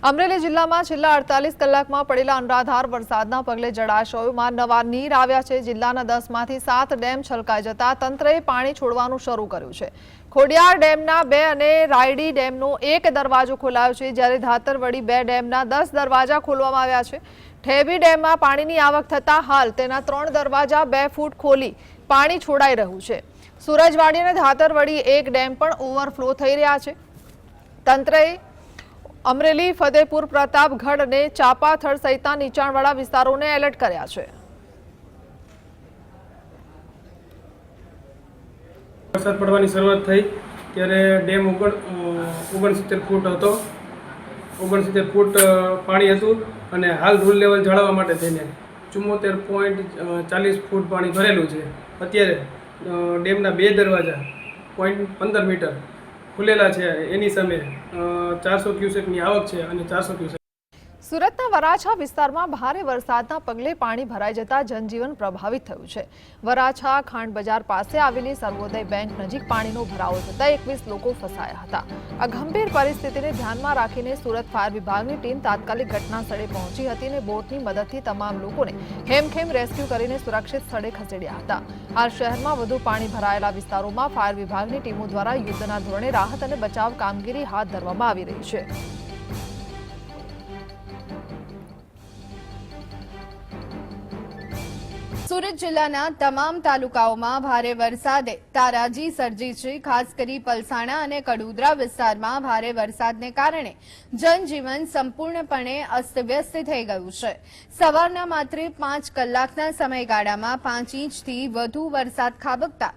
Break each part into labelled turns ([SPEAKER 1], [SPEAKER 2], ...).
[SPEAKER 1] અમરેલી જિલ્લામાં છેલ્લા 48 કલાકમાં પડેલા અનરાધાર વરસાદના પગલે જળાશયોમાં નવા નીર આવ્યા છે। જિલ્લાના 10 માંથી 7 ડેમ છલકાઈ જતા તંત્રએ પાણી છોડવાનું શરૂ કર્યું છે। ખોડિયાર ડેમના 2 અને રાયડી ડેમનો 1 દરવાજો ખોલાયો છે, જ્યારે ધાતરવડી 2 ડેમના 10 દરવાજા ખોલવામાં આવ્યા છે। ઠેબી ડેમમાં પાણીની આવક થતા હાલ તેના 3 દરવાજા 2 ફૂટ ખોલી પાણી છોડાઈ રહ્યું છે। સુરજવાડી અને ધાતરવડી 1 ડેમ પણ ઓવરફ્લો થઈ રહ્યા છે। તંત્રએ અમરેલી, ફતેપુર, પ્રતાપગઢ અને ચાપાથળ સહિતના નીચાણવાળા વિસ્તારોને એલર્ટ કર્યા છે।
[SPEAKER 2] વરસાદ પડવાની શરૂઆત થઈ ત્યારે ડેમ 69 ફૂટ હતો। 69 ફૂટ પાણી હતું અને હાલ રૂલ લેવલ જાળવવા માટે થઈને 74.40 ફૂટ પાણી ભરેલું છે। અત્યારે ડેમના 2 દરવાજા 0.15 મીટર ખુલેલા છે। એની સામે 400 ક્યુસેકની આવક છે અને 400 ક્યુસેક।
[SPEAKER 1] સુરતના વરાછા વિસ્તારમાં ભારે વરસાદના પગલે પાણી ભરાઈ જતા જનજીવન પ્રભાવિત થયું છે। વરાછા ખાંડ બજાર પાસે આવેલી સર્વોદય બેંક નજીક પાણીનો ભરાવો થતા 21 લોકો ફસાયા હતા। આ ગંભીર પરિસ્થિતિને ધ્યાનમાં રાખીને સુરત ફાયર વિભાગની ટીમ તાત્કાલિક ઘટના સ્થળે પહોંચી હતી અને બોટની મદદથી તમામ લોકોને હેમખેમ રેસ્ક્યુ કરીને સુરક્ષિત સ્થળે ખસેડ્યા હતા। હાલ શહેરમાં વધુ પાણી ભરાયેલા વિસ્તારોમાં ફાયર વિભાગની ટીમો દ્વારા યુદ્ધના ધોરણે રાહત અને બચાવ કામગીરી હાથ ધરવામાં આવી રહી છે।
[SPEAKER 3] સુરત જિલ્લાના તમામ તાલુકાઓમાં ભારે વરસાદે તારાજી સર્જી છે। ખાસ કરી પલસાણા અને કડોદરા વિસ્તારમાં ભારે વરસાદને કારણે જનજીવન સંપૂર્ણપણે અસ્તવ્યસ્ત થઈ ગયું છે। સવારના માત્ર 5 કલાકના સમયગાળામાં 5 ઇંચથી વધુ વરસાદ ખાબકતા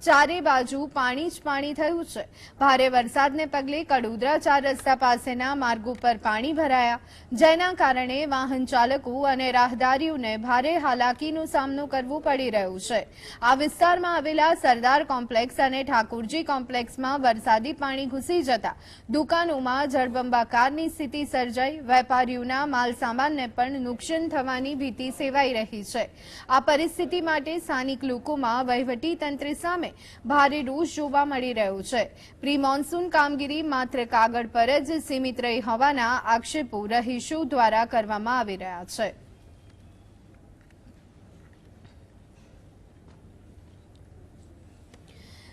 [SPEAKER 3] ચારે બાજુ પાણી જ પાણી થયું છે। ભારે વરસાદને પગલે કડોદરા 4 રસ્તા પાસેના માર્ગો પર પાણી ભરાયા, જેના કારણે વાહન ચાલકો અને રાહદારીઓને ભારે હાલાકીનો સામનો કરવું પડી રહ્યું છે। આ વિસ્તારમાં આવેલા સરદાર કોમ્પ્લેક્સ અને ઠાકોરજી કોમ્પ્લેક્સમાં વરસાદી પાણી ઘૂસી જતા દુકાનોમાં જળબંબાકારની સ્થિતિ સર્જાઈ, વેપારીઓના માલસામાનને પણ નુકસાન થવાની ભીતિ સેવાઈ રહી છે। આ પરિસ્થિતિ માટે સ્થાનિક લોકોમાં વહીવટી તંત્ર સામે ભારે રોષ જોવા મળી રહ્યો છે। પ્રી મોન્સૂન કામગીરી માત્ર કાગળ પર જ સીમિત રહી હોવાના આક્ષેપો રહીશો દ્વારા કરવામાં આવી રહ્યા છે।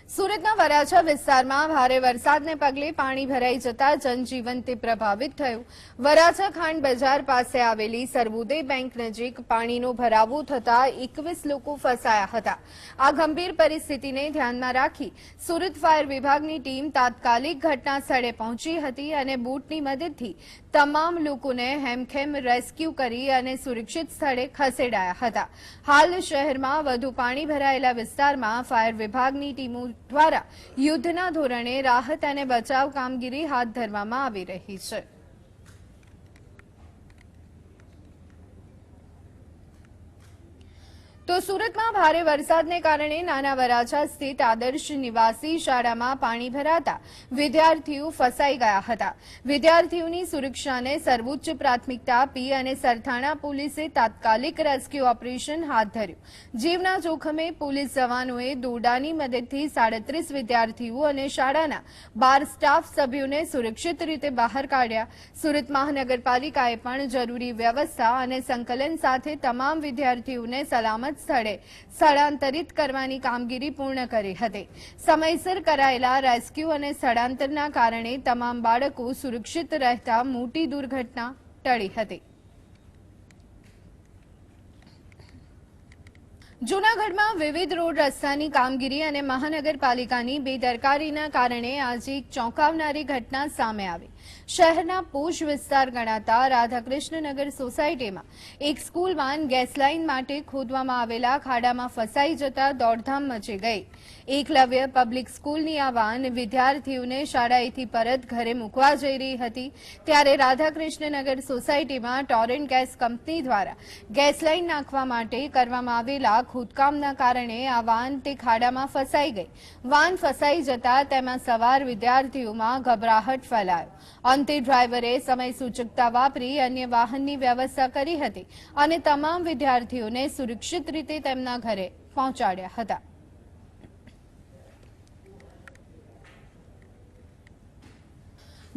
[SPEAKER 3] સુરતના વરાછા વિસ્તારમાં ભારે વરસાદને પગલે પાણી ભરાઈ જતા જનજીવન પ્રભાવિત થયું। વરાછા ખાંડ બજાર પાસે આવેલી સર્વોદય બેંક નજીક પાણીનો ભરાવો થતા 21 લોકો ફસાયા હતા। આ ગંભીર પરિસ્થિતિને ધ્યાનમાં રાખી સુરત ફાયર વિભાગની ટીમ તાત્કાલિક ઘટના સ્થળે પહોંચી હતી અને બોટની મદદથી તમામ લોકોને હેમખેમ રેસ્ક્યુ કરી અને સુરક્ષિત સ્થળે ખસેડાયા હતા। હાલ શહેરમાં વધુ પાણી ભરાયેલા વિસ્તારમાં ફાયર વિભાગની ટીમો દ્વારા યુદ્ધના ધોરણે રાહત અને બચાવ કામગીરી હાથ ધરવામાં આવી રહી છે। તો સુરતમાં ભારે વરસાદને કારણે નાના વરાછા સ્થિત આદર્શ નિવાસી શાળામાં પાણી ભરાતા વિદ્યાર્થીઓ ફસાઈ ગયા હતા। વિદ્યાર્થીઓની સુરક્ષાને સર્વોચ્ચ પ્રાથમિકતા આપી અને સરથાણા પોલીસે તાત્કાલિક રેસ્ક્યુ ઓપરેશન હાથ ધર્યું। જીવના જોખમે પોલીસ જવાનોએ દોરડાની મદદથી 37 વિદ્યાર્થીઓ અને શાળાના 12 સ્ટાફ સભ્યોને સુરક્ષિત રીતે બહાર કાઢ્યા। સુરત મહાનગરપાલિકાએ પણ જરૂરી વ્યવસ્થા અને સંકલન સાથે તમામ વિદ્યાર્થીઓને સલામત સ્થળે સ્થળાંતરિત કરવાની કામગીરી પૂર્ણ કરી હતી। સમયસર કરાયેલા રેસ્ક્યુ અને સ્થળાંતરના કારણે તમામ બાળકો સુરક્ષિત રહેતા મોટી દુર્ઘટના ટળી હતી। જૂનાગઢમાં વિવિધ રોડ રસ્તાની કામગીરી અને મહાનગરપાલિકાની બેદરકારીના કારણે આજે એક ચોંકાવનારી ઘટના સામે આવી। શહેરના પોશ વિસ્તાર ગણાતા રાધાકૃષ્ણનગર સોસાયટીમાં એક સ્કૂલ વાન ગેસ લાઇન માટે ખોદવામાં આવેલા ખાડામાં ફસાઈ જતા દોડધામ મચી ગઈ। એકલવ્ય પબ્લિક સ્કૂલની આ વાન વિદ્યાર્થીઓને શાળાએથી પરત ઘરે મૂકવા જઈ રહી હતી, ત્યારે રાધાકૃષ્ણનગર સોસાયટીમાં ટોરેન્ટ ગેસ કંપની દ્વારા ગેસ લાઇન નાખવા માટે કરવામાં આવેલા ખોદકામના કારણે આ વાન તે ખાડામાં ફસાઈ ગઈ। વાન ફસાઈ જતા તેમાં સવાર વિદ્યાર્થીઓમાં ગભરાહટ ફેલાયો। અંતે ડ્રાઈવરે સમય સૂચકતા વાપરી અન્ય વાહનની વ્યવસ્થા કરી હતી અને તમામ વિદ્યાર્થીઓને સુરક્ષિત રીતે તેમના ઘરે પહોંચાડ્યા હતા।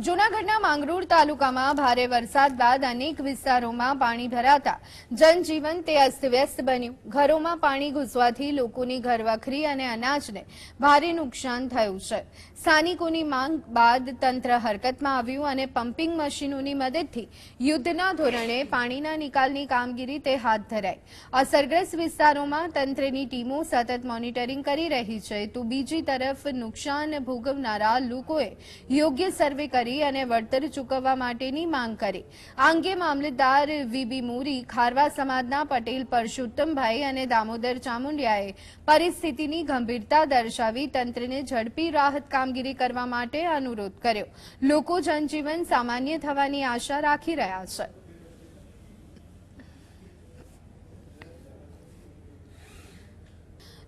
[SPEAKER 3] જૂનાગઢના માંગરોળ તાલુકામાં ભારે વરસાદ બાદ અનેક વિસ્તારોમાં પાણી ભરાતા જનજીવન તે અસ્તવ્યસ્ત બન્યું. ઘરોમાં પાણી ઘૂસવાથી લોકોની ઘરવખરી અને અનાજને ભારે નુકસાન થયું છે. સ્થાનિકોની માંગ બાદ તંત્ર હરકતમાં આવ્યું અને પમ્પિંગ મશીનોની મદદથી યુદ્ધના ધોરણે પાણીના નિકાલની કામગીરી તે હાથ ધરાઈ. અસરગ્રસ્ત વિસ્તારોમાં તંત્રની ટીમો સતત મોનિટરિંગ કરી રહી છે, તો બીજી તરફ નુકસાન ભોગવનારા લોકોએ યોગ્ય સર્વે કરી અને વળતર ચૂકવવા માટેની માંગ કરી. આ અંગે મામલતદાર વીબી મોરી, ખારવા સમાજના પટેલ પરશુત્તમભાઈ અને દામોદર ચામુંડિયાએ પરિસ્થિતિની ગંભીરતા દર્શાવી તંત્રને ઝડપી રાહત કામગીરી કરવા માટે અનુરોધ કર્યો. લોકો જનજીવન સામાન્ય થવાની આશા રાખી રહ્યા છે.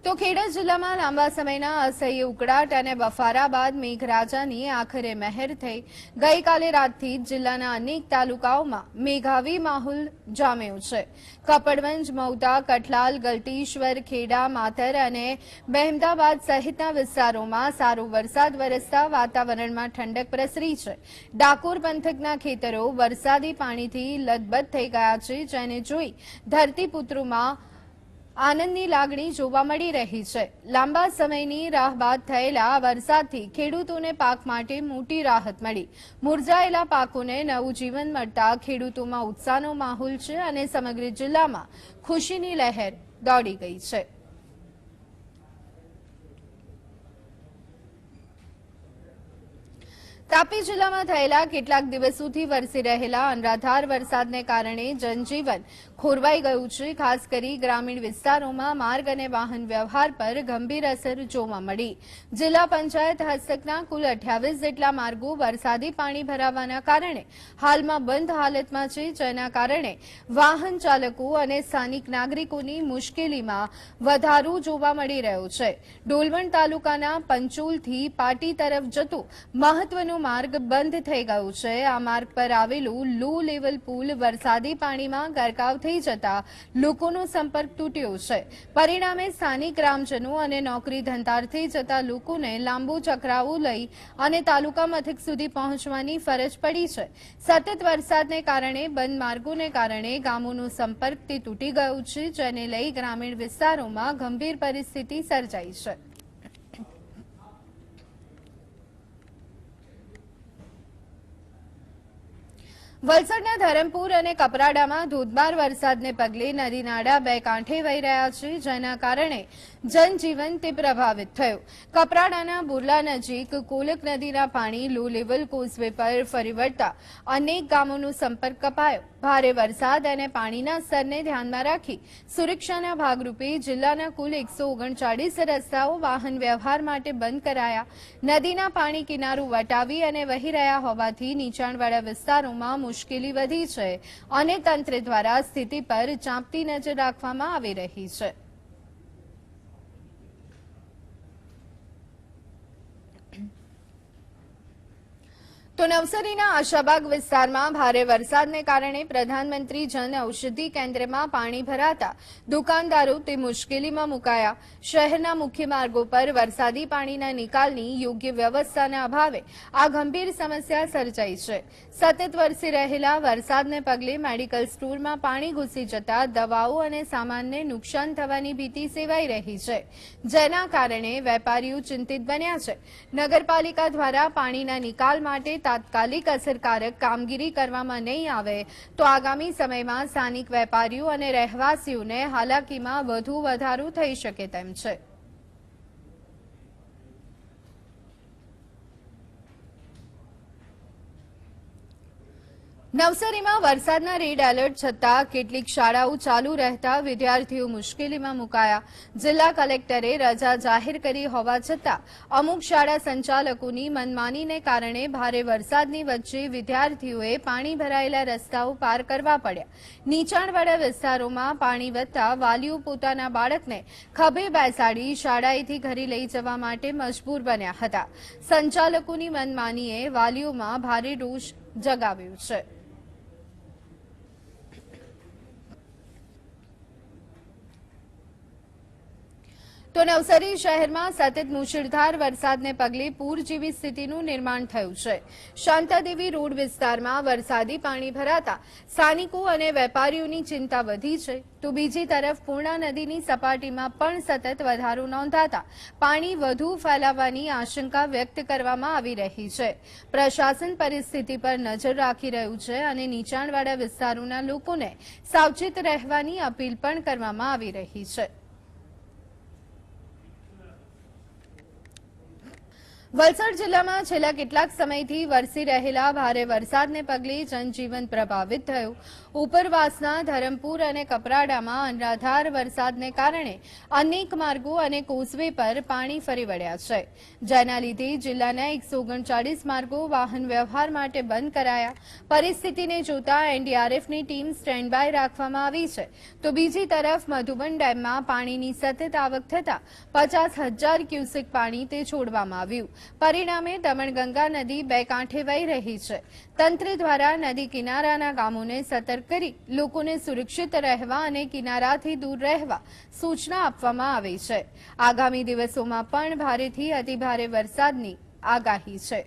[SPEAKER 3] તો ખેડા જિલ્લામાં લાંબા સમયના અસહ્ય ઉકળાટ અને બફારા બાદ મેઘરાજાની આખરે મહેર થઈ. ગઈકાલે રાતથી જ જિલ્લાના અનેક તાલુકાઓમાં મેઘાવી માહોલ જામ્યો છે. કપડવંજ, મૌતા, કઠલાલ, ગલટીશ્વર, ખેડા, માતર અને મહેમદાબાદ સહિતના વિસ્તારોમાં સારો વરસાદ વરસતા વાતાવરણમાં ઠંડક પ્રસરી છે. ડાકોર પંથકના ખેતરો વરસાદી પાણીથી લથબથ થઈ ગયા છે, જેને જોઈ ધરતીપુત્રોમાં આનંદની લાગણી જોવા મળી રહી છે. લાંબા સમયની રાહ બાદ થયેલા વરસાદથી ખેડૂતોને પાક માટે મોટી રાહત મળી. મુરઝાયેલા પાકોને નવું જીવન મળતા ખેડૂતોમાં ઉત્સાહનો માહોલ છે અને સમગ્ર જિલ્લામાં ખુશીની લહેર દોડી ગઈ છે. તાપી જિલ્લામાં થયેલા કેટલાક દિવસોથી વરસી રહેલા અનરાધાર વરસાદને કારણે જનજીવન ખોરવાઈ ગયું છે. ખાસ કરી ગ્રામીણ વિસ્તારોમાં માર્ગ અને વાહન વ્યવહાર પર ગંભીર અસર જોવા મળી. જિલ્લા પંચાયત હસ્તકના કુલ 28 જેટલા માર્ગો વરસાદી પાણી ભરાવાના કારણે હાલમાં બંધ હાલતમાં છે, જેના કારણે વાહન ચાલકો અને સ્થાનિક નાગરિકોની મુશ્કેલીમાં વધારો જોવા મળી રહ્યો છે. ડોલવણ તાલુકાના પંચોલથી પાટી તરફ જતો મહત્વનો માર્ગ બંધ થઈ ગયો છે. આ માર્ગ પર આવેલું લો લેવલ પુલ વરસાદી પાણીમાં ગરકાવ થઈ જતા લોકોનો સંપર્ક તૂટ્યો છે. પરિણામે સ્થાનિક ગ્રામજનો અને નોકરી ધંધાર્થે જતા લોકોને લાંબો ચક્રાવો લઈ અને તાલુકા મથક સુધી પહોંચવાની ફરજ પડી છે. સતત વરસાદને કારણે બંધ માર્ગોને કારણે ગામોનો સંપર્ક તે તૂટી ગયો છે, જેને લઈ ગ્રામીણ વિસ્તારોમાં ગંભીર પરિસ્થિતિ સર્જાઈ છે. વલસાડના ધરમપુર અને કપરાડામાં ધોધમાર વરસાદને પગલે નદી નાળા બે કાંઠે વહી રહ્યા છે, જેના કારણે જનજીવન તે પ્રભાવિત થયું. કપરાડાના બુરલા નજીક કોલક નદીના પાણી લો લેવલ કોઝવે પર ફરી વળતા અનેક ગામોનો સંપર્ક કપાયો. ભારે વરસાદ અને પાણીના સ્તરને ધ્યાનમાં રાખી સુરક્ષાના ભાગરૂપે જિલ્લાના કુલ 139 રસ્તાઓ વાહન વ્યવહાર માટે બંધ કરાયા. નદીના પાણી કિનારો વટાવી અને વહી રહ્યા હોવાથી નીચાણવાળા વિસ્તારોમાં મુશ્કેલી વધી છે અને તંત્ર દ્વારા સ્થિતિ પર ચાંપતી નજર રાખવામાં આવી રહી છે. તો નવસારીના આશાબાગ વિસ્તારમાં ભારે વરસાદને કારણે પ્રધાનમંત્રી જન ઔષધિ કેન્દ્રમાં પાણી ભરાતા દુકાનદારો તે મુશ્કેલીમાં મુકાયા. શહેરના મુખ્ય માર્ગો પર વરસાદી પાણીના નિકાલની યોગ્ય વ્યવસ્થાના અભાવે આ ગંભીર સમસ્યા સર્જાઈ છે. સતત વરસી રહેલા વરસાદને પગલે મેડિકલ સ્ટોરમાં પાણી ઘૂસી જતા દવાઓ અને સામાનને નુકસાન થવાની ભીતિ સેવાઈ રહી છે, જેના કારણે વેપારીઓ ચિંતિત બન્યા છે. નગરપાલિકા દ્વારા પાણીના નિકાલ માટે તાત્કાલિક અસરકારક કામગીરી કરવામાં નહીં આવે તો આગામી સમયમાં સ્થાનિક વેપારીઓ અને રહેવાસીઓને હાલાકીમાં વધુ વધારો થઈ શકે તેમ છે. નવસારીમાં વરસાદના રેડ એલર્ટ છતાં કેટલીક શાળાઓ ચાલુ રહેતા વિદ્યાર્થીઓ મુશ્કેલીમાં મુકાયા. જિલ્લા કલેક્ટરે રજા જાહેર કરી હોવા છતાં અમુક શાળા સંચાલકોની મનમાનીને કારણે ભારે વરસાદની વચ્ચે વિદ્યાર્થીઓએ પાણી ભરાયેલા રસ્તાઓ પાર કરવા પડ્યા. નીચાણવાળા વિસ્તારોમાં પાણી વધતા વાલીઓ પોતાના બાળકને ખભે બેસાડી શાળાએથી ઘરે લઈ જવા માટે મજબૂર બન્યા હતા. સંચાલકોની મનમાનીએ વાલીઓમાં ભારે રોષ જગાવ્યો છે. તો નવસારી શહેરમાં સતત મુશળધાર વરસાદને પગલે પૂર જેવી સ્થિતિનું નિર્માણ થયું છે. શાંતાદેવી રોડ વિસ્તારમાં વરસાદી પાણી ભરાતા સ્થાનિકો અને વેપારીઓની ચિંતા વધી છે. તો બીજી તરફ પૂર્ણા નદીની સપાટીમાં પણ સતત વધારો નોંધાતા પાણી વધુ ફેલાવાની આશંકા વ્યક્ત કરવામાં આવી રહી છે. પ્રશાસન પરિસ્થિતિ પર નજર રાખી રહ્યું છે અને નીચાણવાળા વિસ્તારોના લોકોને સાવચેત રહેવાની અપીલ પણ કરવામાં આવી રહી છે. વલસાડ જિલ્લામાં છેલ્લા કેટલાક સમયથી વરસી રહેલા ભારે વરસાદને પગલે જનજીવન પ્રભાવિત થયું. ઉપરવાસના ધરમપુર અને કપરાડામાં અનરાધાર વરસાદને કારણે અનેક માર્ગો અને કોઝવે પર પાણી ફરી વળ્યા છે, જેના લીધે જિલ્લાના 139 માર્ગો વાહન વ્યવહાર માટે બંધ કરાયા. પરિસ્થિતિને જોતા એનડીઆરએફની ટીમ સ્ટેન્ડ બાય રાખવામાં આવી છે. તો બીજી તરફ મધુબન ડેમમાં પાણીની સતત આવક થતા 50,000 ક્યુસેક પાણી તે છોડવામાં આવ્યું. પરિણામે દમણગંગા નદી બે કાંઠે વહી રહી છે. તંત્ર દ્વારા નદી કિનારાના ગામોને સતર્ક કરી લોકોને સુરક્ષિત રહેવા અને કિનારાથી દૂર રહેવા સૂચના આપવામાં આવી છે. આગામી દિવસોમાં પણ ભારેથી અતિભારે વરસાદની આગાહી છે.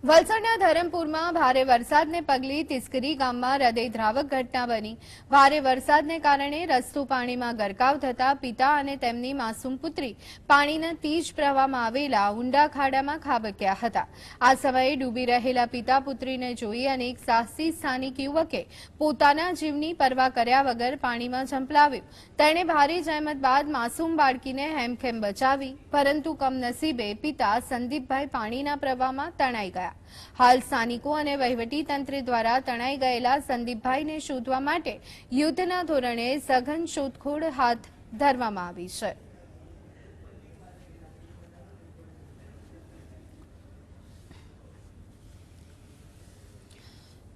[SPEAKER 3] વલસાડના ધરમપુરમાં ભારે વરસાદને પગલે તિસ્કરી ગામમાં હૃદયદ્રાવક ઘટના બની. ભારે વરસાદને કારણે રસ્તો પાણીમાં ગરકાવ થતા પિતા અને તેમની માસૂમ પુત્રી પાણીના તેજ પ્રવાહમાં આવેલા ઊંડા ખાડામાં ખાબક્યા હતા. આ સમયે ડૂબી રહેલા પિતા પુત્રીને જોઈ અનેક સાહસી સ્થાનિક યુવકે પોતાના જીવની પરવા કર્યા વગર પાણીમાં ઝંપલાવ્યું. તેણે ભારે જહેમત બાદ માસૂમ બાળકીને હેમખેમ બચાવી, પરંતુ કમનસીબે પિતા સંદીપભાઈ પાણીના પ્રવાહમાં તણાઈ ગયા. હાલ સ્થાનિકો અને વહીવટી તંત્ર દ્વારા તણાઈ ગયેલા સંદીપભાઈને શોધવા માટે યુદ્ધના ધોરણે સઘન શોધખોળ હાથ ધરવામાં આવી છે.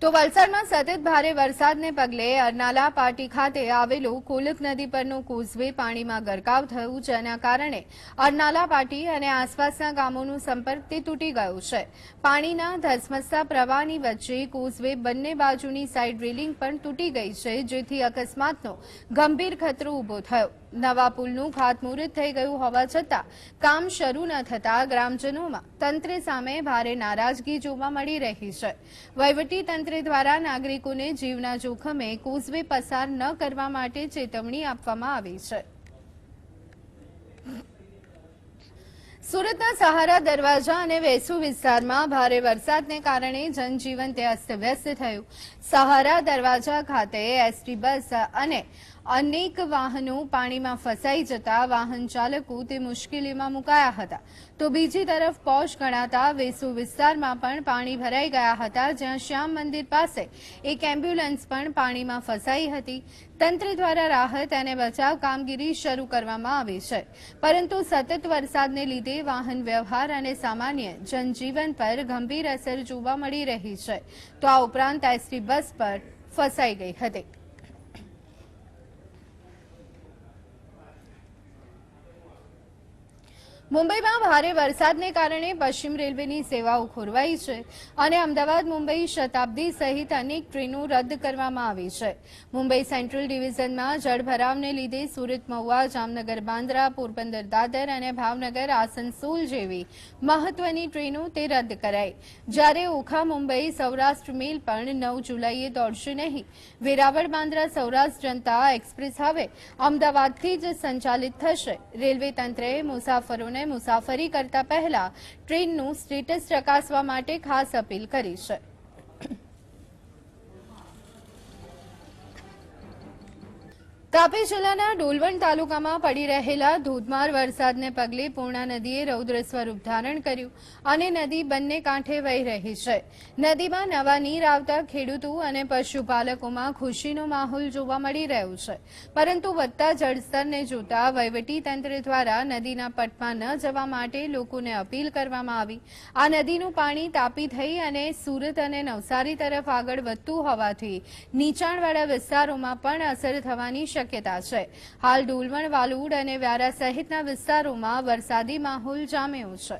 [SPEAKER 3] તો વલસાડમાં સતત ભારે વરસાદને પગલે અરનાલા પાટી ખાતે આવેલો કોલક નદી પરનો કોઝવે પાણીમાં ગરકાવ થયું, જેના કારણે અરનાલા પાટી અને આસપાસના ગામોનો સંપર્ક તે તૂટી ગયો છે. પાણીના ધસમસતા પ્રવાહની વચ્ચે કોઝવે બંને બાજુની સાઇડ રેલિંગ પણ તૂટી ગઈ છે, જેથી અકસ્માતનો ગંભીર ખતરો ઊભો થયો. નવા પુલનું ખાતમુહૂર્ત થઈ ગયું હોવા છતાં કામ શરૂ ન થતા ગ્રામજનોમાં તંત્ર સામે ભારે નારાજગી જોવા મળી રહી છે. વહીવટી તંત્ર દ્વારા નાગરિકોને જીવના જોખમે કોઝવે પસાર ન કરવા માટે ચેતવણી આપવામાં આવી છે. સુરતના સહારા દરવાજા અને વેસુ વિસ્તારમાં ભારે વરસાદને કારણે જનજીવન અસ્તવ્યસ્ત થયું. સહારા દરવાજા ખાતે એસટી બસ અને અનેક વાહનો પાણીમાં ફસાઈ જતા વાહન ચાલકો તે મુશ્કેલીમાં મુકાયા હતા. તો બીજી તરફ પોશ ગણાતા વેસુ વિસ્તારમાં પણ પાણી ભરાઈ ગયા હતા, જ્યાં શ્યામ મંદિર પાસે એક એમ્બ્યુલન્સ પણ પાણીમાં ફસાઈ હતી. તંત્ર દ્વારા રાહત અને બચાવ કામગીરી શરૂ કરવામાં આવી છે, પરંતુ સતત વરસાદને લીધે વાહન વ્યવહાર અને સામાન્ય જનજીવન પર ગંભીર અસર જોવા મળી રહી છે. તો આ ઉપરાંત એસટી બસ પર ફસાઈ ગઈ હતી. મુંબઈમાં ભારે વરસાદને કારણે પશ્ચિમ રેલવેની સેવાઓ ખોરવાઈ છે અને અમદાવાદ મુંબઈ શતાબ્દી સહિત અનેક ટ્રેનો રદ કરવામાં આવી છે. મુંબઈ સેન્ટ્રલ ડિવિઝનમાં જળભરાવને લીધે સુરત મહુવા, જામનગર બાંદ્રા, પોરબંદર દાદર અને ભાવનગર આસનસોલ જેવી મહત્વની ટ્રેનો તે રદ કરાઈ. જ્યારે ઓખા મુંબઈ સૌરાષ્ટ્ર મેલ પણ 9 જુલાઈએ દોડશે નહીં. વેરાવળ બાંદ્રા સૌરાષ્ટ્ર જનતા એક્સપ્રેસ હવે અમદાવાદથી જ સંચાલિત થશે. રેલવે તંત્રએ મુસાફરોને મુસાફરી કરતા પહેલા ટ્રેનનું સ્ટેટસ ચકાસવા માટે ખાસ અપીલ કરી છે. તાપી જિલ્લાના ડોલવણ તાલુકામાં પડી રહેલા ધોધમાર વરસાદને પગલે પૂર્ણા નદીએ રૌદ્ર સ્વરૂપ ધારણ કર્યું અને નદી બંને કાંઠે વહી રહી છે. નદીમાં નવા નીર આવતા ખેડૂતો અને પશુપાલકોમાં ખુશીનો માહોલ જોવા મળી રહ્યો છે, પરંતુ વધતા જળસ્તરને જોતા વહીવટી તંત્ર દ્વારા નદીના પટમાં ન જવા માટે લોકોને અપીલ કરવામાં આવી. આ નદીનું પાણી તાપી થઈ અને સુરત અને નવસારી તરફ આગળ વધતું હોવાથી નીચાણવાળા વિસ્તારોમાં પણ અસર થવાની શક્યતા છે. હાલ ડોલવણ, વાલોડ અને વ્યારા સહિતના વિસ્તારોમાં વરસાદી માહોલ જામ્યો છે.